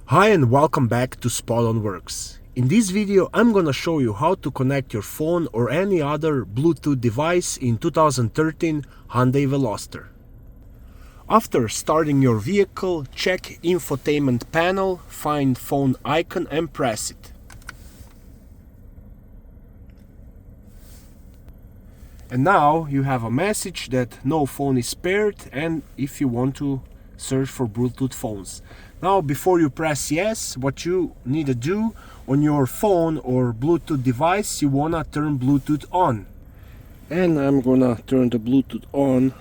Hi and welcome back to Spot On Works. In this video I'm gonna show you how to connect your phone or any other Bluetooth device in 2013 Hyundai Veloster. After starting your vehicle, check infotainment panel, find phone icon and press it. And now you have a message that no phone is paired and if you want to search for Bluetooth phones. Now before you press yes, what you need to do on your phone or Bluetooth device, you wanna turn Bluetooth on. And I'm gonna turn the Bluetooth on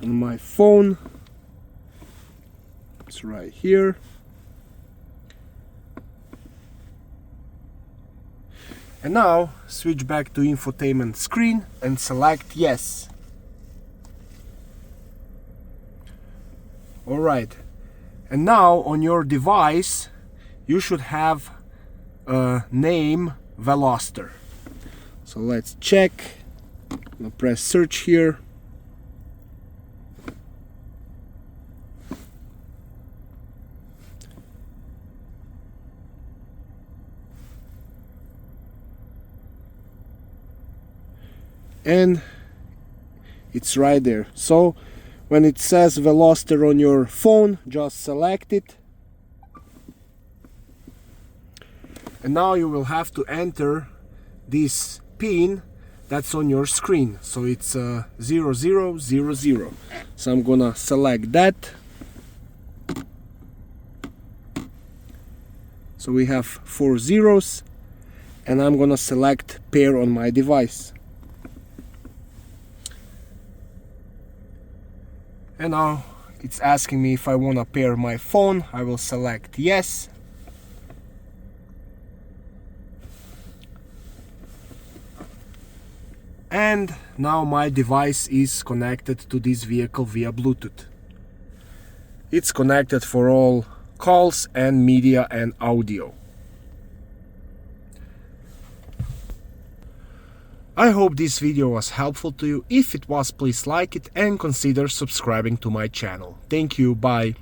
my phone. It's right here. And now switch back to infotainment screen and select yes. Alright. And now on your device you should have a name Veloster. So let's check. I'll press search here. And it's right there. So when it says Veloster on your phone, just select it. And now you will have to enter this pin that's on your screen. So it's 0000. So I'm gonna select that. So we have 4 zeros. And I'm gonna select pair on my device. And now it's asking me if I want to pair my phone. I will select yes. And now my device is connected to this vehicle via Bluetooth. It's connected for all calls and media and audio. I hope this video was helpful to you. If it was, please like it and consider subscribing to my channel. Thank you, bye.